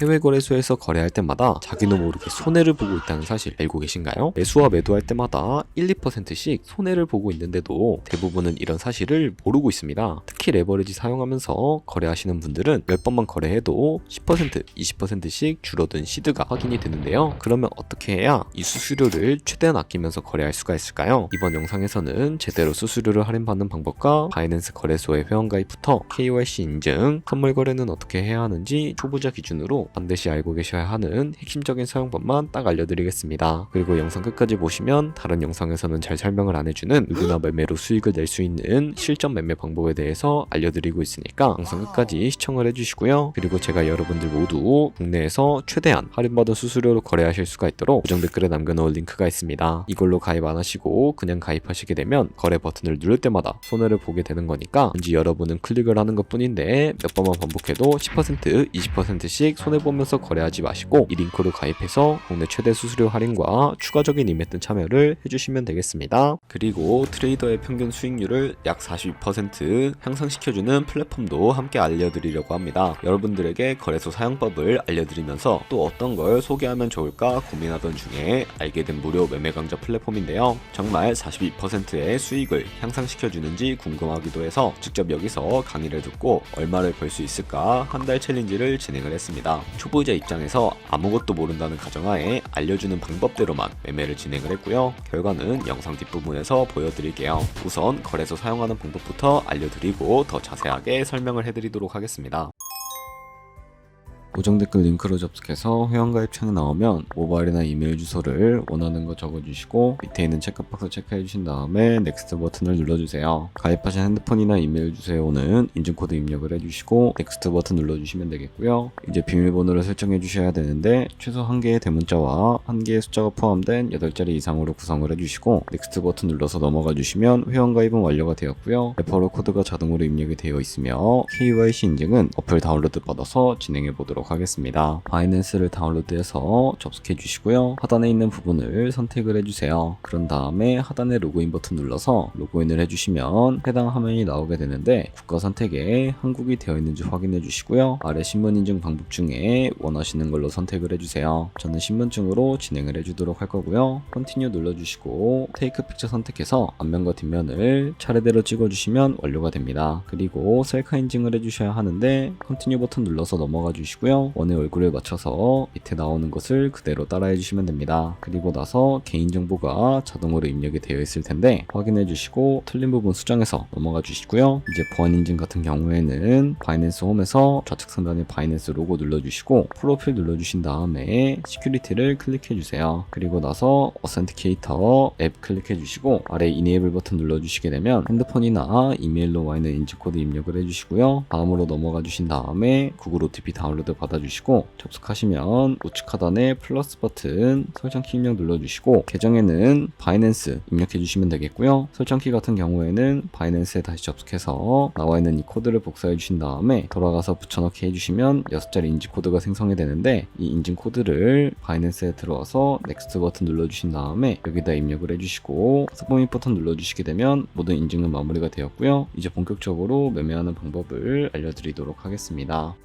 해외 거래소에서 거래할 때마다 자기도 모르게 손해를 보고 있다는 사실 알고 계신가요? 매수와 매도할 때마다 1, 2%씩 손해를 보고 있는데도 대부분은 이런 사실을 모르고 있습니다. 특히 레버리지 사용하면서 거래하시는 분들은 몇 번만 거래해도 10%, 20%씩 줄어든 시드가 확인이 되는데요. 그러면 어떻게 해야 이 수수료를 최대한 아끼면서 거래할 수가 있을까요? 이번 영상에서는 제대로 수수료를 할인받는 방법과 바이낸스 거래소의 회원가입부터 KYC 인증, 선물 거래는 어떻게 해야 하는지 초보자 기준으로 반드시 알고 계셔야 하는 핵심적인 사용법만 딱 알려드리겠습니다. 그리고 영상 끝까지 보시면 다른 영상에서는 잘 설명을 안 해주는 누구나 매매로 수익을 낼 수 있는 실전 매매 방법에 대해서 알려드리고 있으니까 영상 끝까지 시청을 해주시고요. 그리고 제가 여러분들 모두 국내에서 최대한 할인받은 수수료로 거래하실 수가 있도록 고정 댓글에 남겨놓은 링크가 있습니다. 이걸로 가입 안 하시고 그냥 가입하시게 되면 거래 버튼을 누를 때마다 손해를 보게 되는 거니까 왠지 여러분은 클릭을 하는 것 뿐인데 몇 번만 반복해도 10%, 20%씩 손해보면서 거래하지 마시고 이 링크로 가입해서 국내 최대 수수료 할인과 추가적인 이벤트 참여를 해주시면 되겠습니다. 그리고 트레이더의 평균 수익률을 약 42% 향상시켜주는 플랫폼도 함께 알려드리려고 합니다. 여러분들에게 거래소 사용법을 알려드리면서 또 어떤 걸 소개하면 좋을까 고민하던 중에 알게 된 무료 매매 강좌 플랫폼인데요. 정말 42%의 수익을 향상시켜주는지 궁금하기도 해서 직접 여기서 강의를 듣고 얼마를 벌 수 있을까 한 달 챌린지를 진행을 했습니다. 초보자 입장에서 아무것도 모른다는 가정하에 알려주는 방법대로만 매매를 진행을 했고요. 결과는 영상 뒷부분에서 보여드릴게요. 우선 거래소 사용하는 방법부터 알려드리고 더 자세하게 설명을 해드리도록 하겠습니다. 고정 댓글 링크로 접속해서 회원가입창에 나오면 모바일이나 이메일 주소를 원하는 거 적어주시고 밑에 있는 체크박스 체크해주신 다음에 넥스트 버튼을 눌러주세요. 가입하신 핸드폰이나 이메일 주소에 오는 인증코드 입력을 해주시고 넥스트 버튼 눌러주시면 되겠고요. 이제 비밀번호를 설정해 주셔야 되는데 최소 1개의 대문자와 1개의 숫자가 포함된 8자리 이상으로 구성을 해주시고 넥스트 버튼 눌러서 넘어가 주시면 회원가입은 완료가 되었고요. 레퍼럴 코드가 자동으로 입력이 되어 있으며 KYC 인증은 어플 다운로드 받아서 진행해 보도록 하겠습니다. 바이낸스를 다운로드해서 접속해 주시고요. 하단에 있는 부분을 선택을 해주세요. 그런 다음에 하단에 로그인 버튼 눌러서 로그인을 해주시면 해당 화면이 나오게 되는데 국가 선택에 한국이 되어 있는지 확인해 주시고요. 아래 신분 인증 방법 중에 원하시는 걸로 선택을 해주세요. 저는 신분증으로 진행을 해주도록 할 거고요. 컨티뉴 눌러주시고 테이크 픽처 선택해서 앞면과 뒷면을 차례대로 찍어주시면 완료가 됩니다. 그리고 셀카 인증을 해주셔야 하는데 컨티뉴 버튼 눌러서 넘어가 주시고요. 원의 얼굴을 맞춰서 밑에 나오는 것을 그대로 따라해 주시면 됩니다. 그리고 나서 개인정보가 자동으로 입력이 되어 있을 텐데 확인해 주시고 틀린 부분 수정해서 넘어가 주시고요. 이제 보안 인증 같은 경우에는 바이낸스 홈에서 좌측 상단에 바이낸스 로고 눌러주시고 프로필 눌러주신 다음에 시큐리티를 클릭해 주세요. 그리고 나서 어센티케이터 앱 클릭해 주시고 아래 이네이블 버튼 눌러주시게 되면 핸드폰이나 이메일로 와 있는 인증코드 입력을 해주시고요. 다음으로 넘어가 주신 다음에 구글 OTP 다운로드 받아주시고 접속하시면 우측 하단에 플러스 버튼 설정키 입력 눌러주시고 계정에는 바이낸스 입력해주시면 되겠고요. 설정키 같은 경우에는 바이낸스에 다시 접속해서 나와있는 이 코드를 복사해 주신 다음에 돌아가서 붙여넣기 해주시면 6자리 인증 코드가 생성이 되는데 이 인증 코드를 바이낸스에 들어와서 넥스트 버튼 눌러주신 다음에 여기다 입력을 해주시고 서브밋 버튼 눌러주시게 되면 모든 인증은 마무리가 되었고요. 이제 본격적으로 매매하는 방법을 알려드리도록 하겠습니다.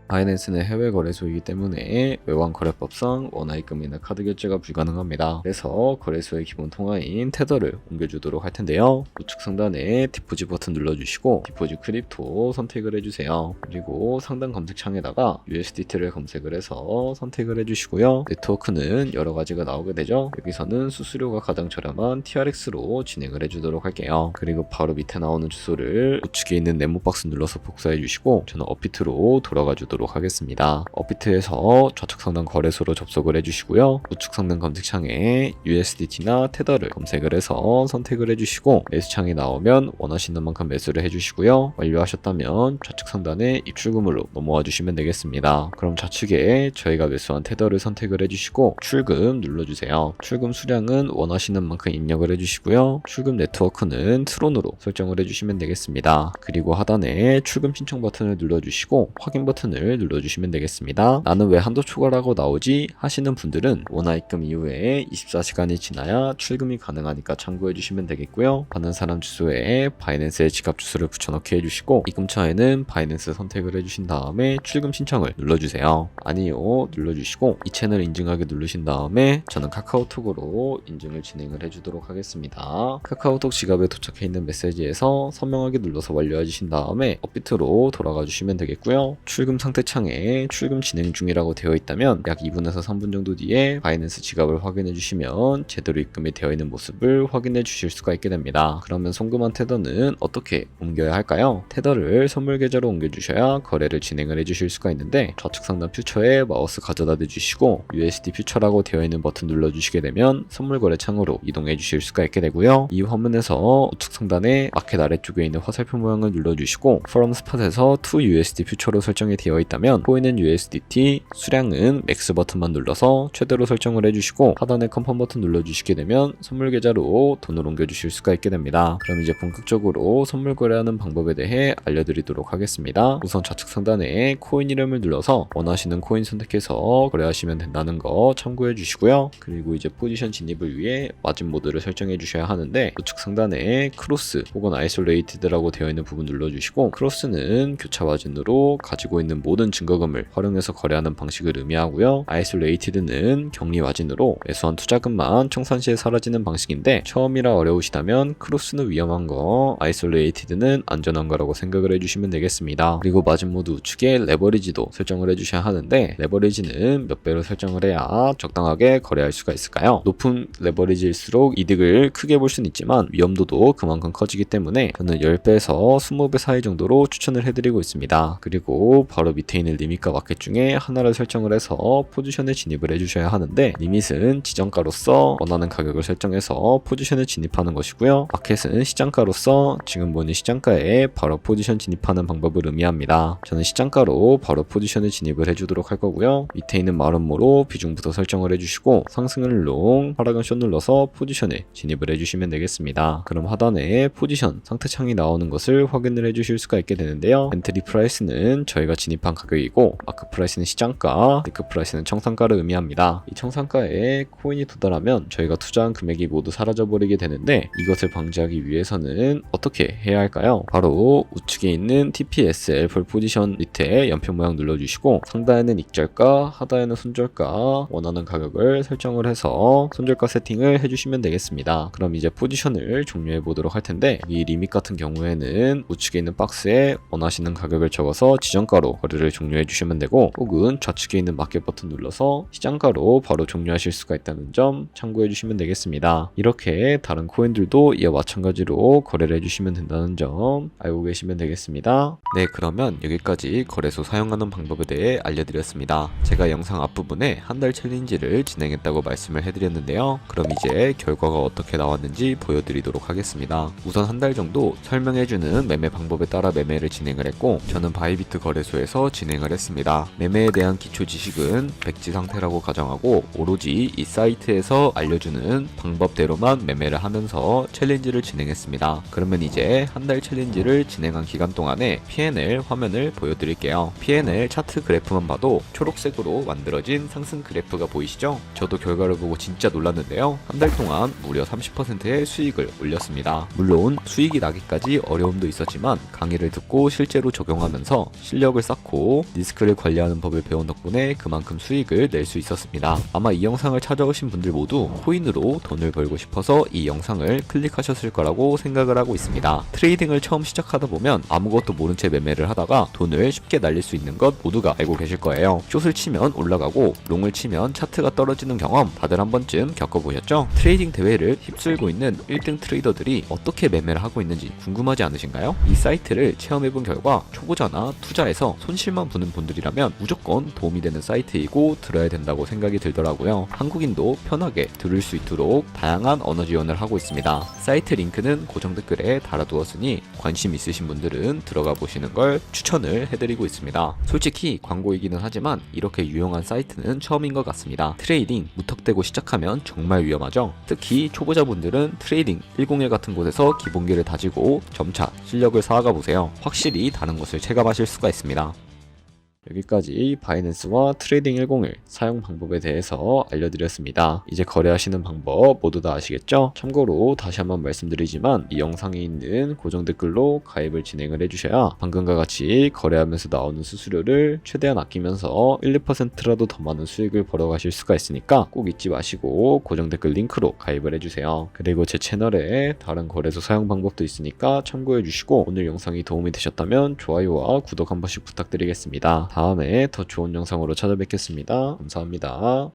바이낸스는 해외 거래소이기 때문에 외환 거래법상 원화입금이나 카드 결제가 불가능합니다. 그래서 거래소의 기본 통화인 테더를 옮겨주도록 할 텐데요. 우측 상단에 디포짓 버튼 눌러주시고 디포짓 크립토 선택을 해주세요. 그리고 상단 검색창에다가 USDT를 검색을 해서 선택을 해주시고요. 네트워크는 여러 가지가 나오게 되죠. 여기서는 수수료가 가장 저렴한 TRX로 진행을 해주도록 할게요. 그리고 바로 밑에 나오는 주소를 우측에 있는 네모 박스 눌러서 복사해 주시고 저는 업비트로 돌아가 주도록 하겠습니다. 업비트에서 좌측 상단 거래소로 접속을 해주시고요. 우측 상단 검색창에 USDT나 테더를 검색을 해서 선택을 해주시고 매수창이 나오면 원하시는 만큼 매수를 해주시고요. 완료하셨다면 좌측 상단에 입출금으로 넘어와 주시면 되겠습니다. 그럼 좌측에 저희가 매수한 테더를 선택을 해주시고 출금 눌러주세요. 출금 수량은 원하시는 만큼 입력을 해주시고요. 출금 네트워크는 트론으로 설정을 해주시면 되겠습니다. 그리고 하단에 출금 신청 버튼을 눌러주시고 확인 버튼을 버튼을 눌러주시면 되겠습니다. 나는 왜 한도 초과라고 나오지 하시는 분들은 원화 입금 이후에 24시간이 지나야 출금이 가능하니까 참고해주시면 되겠고요. 받는 사람 주소에 바이낸스의 지갑 주소를 붙여넣기 해주시고 입금처에는 바이낸스 선택을 해주신 다음에 출금 신청을 눌러주세요. 아니요 눌러주시고 이 채널 인증하기 누르신 다음에 저는 카카오톡으로 인증을 진행을 해주도록 하겠습니다. 카카오톡 지갑에 도착해 있는 메시지에서 선명하게 눌러서 완료해 주신 다음에 업비트로 돌아가 주시면 되겠고요. 출금 상태 창에 출금 진행 중이라고 되어 있다면 약 2분에서 3분 정도 뒤에 바이낸스 지갑을 확인해 주시면 제대로 입금이 되어 있는 모습을 확인해 주실 수가 있게 됩니다. 그러면 송금한 테더는 어떻게 옮겨야 할까요? 테더를 선물 계좌로 옮겨 주셔야 거래를 진행을 해 주실 수가 있는데 좌측 상단 퓨처에 마우스 가져다 대주시고 USD 퓨처라고 되어 있는 버튼 눌러 주시게 되면 선물 거래 창으로 이동해 주실 수가 있게 되고요. 이 화면에서 우측 상단에 마켓 아래쪽에 있는 화살표 모양을 눌러 주시고 from spot에서 to USD 퓨처로 설정이 되어 있다면 코인은 USDT, 수량은 맥스 버튼만 눌러서 최대로 설정을 해주시고 하단에 컨펌 버튼 눌러주시게 되면 선물 계좌로 돈을 옮겨주실 수가 있게 됩니다. 그럼 이제 본격적으로 선물 거래하는 방법에 대해 알려드리도록 하겠습니다. 우선 좌측 상단에 코인 이름을 눌러서 원하시는 코인 선택해서 거래하시면 된다는 거 참고해 주시고요. 그리고 이제 포지션 진입을 위해 마진 모드를 설정해 주셔야 하는데 우측 상단에 크로스 혹은 아이솔레이티드라고 되어 있는 부분 눌러주시고 크로스는 교차 마진으로 가지고 있는 모든 증거금을 활용해서 거래하는 방식을 의미하고요. 아이솔레이티드는 격리 마진으로 매수한 투자금만 청산 시에 사라지는 방식인데 처음이라 어려우시다면 크로스는 위험한 거, 아이솔레이티드는 안전한 거라고 생각을 해주시면 되겠습니다. 그리고 마진 모드 우측에 레버리지도 설정을 해주셔야 하는데 레버리지는 몇 배로 설정을 해야 적당하게 거래할 수가 있을까요? 높은 레버리지일수록 이득을 크게 볼 수는 있지만 위험도도 그만큼 커지기 때문에 저는 10배에서 20배 사이 정도로 추천을 해드리고 있습니다. 그리고 바로 밑에 있는 리밋과 마켓 중에 하나를 설정을 해서 포지션에 진입을 해주셔야 하는데 리밋은 지정가로서 원하는 가격을 설정해서 포지션에 진입하는 것이고요. 마켓은 시장가로서 지금 보는 시장가에 바로 포지션 진입하는 방법을 의미합니다. 저는 시장가로 바로 포지션에 진입을 해주도록 할 거고요. 밑에 있는 마름모로 비중부터 설정을 해주시고 상승을 롱, 하락은 숏 눌러서 포지션에 진입을 해주시면 되겠습니다. 그럼 하단에 포지션 상태창이 나오는 것을 확인을 해주실 수가 있게 되는데요. 엔트리 프라이스는 저희가 진입한 가격이고 마크 프라이스는 시장가, 리크 프라이스는 청산가를 의미합니다. 이 청산가에 코인이 도달하면 저희가 투자한 금액이 모두 사라져버리게 되는데 이것을 방지하기 위해서는 어떻게 해야 할까요? 바로 우측에 있는 TPS L4 포지션 밑에 연표 모양 눌러주시고 상단에는 익절가, 하단에는 손절가 원하는 가격을 설정을 해서 손절가 세팅을 해주시면 되겠습니다. 그럼 이제 포지션을 종료해 보도록 할 텐데 이 리밋 같은 경우에는 우측에 있는 박스에 원하시는 가격을 적어서 지정가로 거래를 종료해 주시면 되고 혹은 좌측에 있는 마켓 버튼 눌러서 시장가로 바로 종료하실 수가 있다는 점 참고해 주시면 되겠습니다. 이렇게 다른 코인들도 이와 마찬가지로 거래를 해주시면 된다는 점 알고 계시면 되겠습니다. 네, 그러면 여기까지 거래소 사용하는 방법에 대해 알려드렸습니다. 제가 영상 앞부분에 한 달 챌린지를 진행했다고 말씀을 해드렸는데요. 그럼 이제 결과가 어떻게 나왔는지 보여드리도록 하겠습니다. 우선 한 달 정도 설명해주는 매매 방법에 따라 매매를 진행을 했고 저는 바이비트 거래소에서 진행을 했습니다. 매매에 대한 기초 지식은 백지 상태라고 가정하고 오로지 이 사이트에서 알려주는 방법대로만 매매를 하면서 챌린지를 진행했습니다. 그러면 이제 한 달 챌린지를 진행한 기간 동안에 P&L 화면을 보여드릴게요. P&L 차트 그래프만 봐도 초록색으로 만들어진 상승 그래프가 보이시죠? 저도 결과를 보고 진짜 놀랐는데요. 한 달 동안 무려 30%의 수익을 올렸습니다. 물론 수익이 나기까지 어려움도 있었지만 강의를 듣고 실제로 적용하면서 실력을 쌓고 리스크를 관리하는 법을 배운 덕분에 그만큼 수익을 낼 수 있었습니다. 아마 이 영상을 찾아오신 분들 모두 코인으로 돈을 벌고 싶어서 이 영상을 클릭하셨을 거라고 생각을 하고 있습니다. 트레이딩을 처음 시작하다 보면 아무것도 모른 채 매매를 하다가 돈을 쉽게 날릴 수 있는 것 모두가 알고 계실 거예요. 숏을 치면 올라가고 롱을 치면 차트가 떨어지는 경험 다들 한 번쯤 겪어보셨죠? 트레이딩 대회를 휩쓸고 있는 1등 트레이더들이 어떻게 매매를 하고 있는지 궁금하지 않으신가요? 이 사이트를 체험해본 결과 초보자나 투자에서 손실만 보는 분들이라면 무조건 도움이 되는 사이트이고 들어야 된다고 생각이 들더라고요. 한국인도 편하게 들을 수 있도록 다양한 언어 지원을 하고 있습니다. 사이트 링크는 고정 댓글에 달아두었으니 관심 있으신 분들은 들어가 보시는 걸 추천을 해드리고 있습니다. 솔직히 광고이기는 하지만 이렇게 유용한 사이트는 처음인 것 같습니다. 트레이딩 무턱대고 시작하면 정말 위험하죠. 특히 초보자분들은 트레이딩 101 같은 곳에서 기본기를 다지고 점차 실력을 쌓아가 보세요. 확실히 다른 것을 체감하실 수가 있습니다. 여기까지 바이낸스와 트레이딩 101 사용 방법에 대해서 알려드렸습니다. 이제 거래하시는 방법 모두 다 아시겠죠? 참고로 다시 한번 말씀드리지만 이 영상에 있는 고정 댓글로 가입을 진행을 해주셔야 방금과 같이 거래하면서 나오는 수수료를 최대한 아끼면서 1, 2%라도 더 많은 수익을 벌어가실 수가 있으니까 꼭 잊지 마시고 고정 댓글 링크로 가입을 해주세요. 그리고 제 채널에 다른 거래소 사용 방법도 있으니까 참고해주시고 오늘 영상이 도움이 되셨다면 좋아요와 구독 한 번씩 부탁드리겠습니다. 다음에 더 좋은 영상으로 찾아뵙겠습니다. 감사합니다.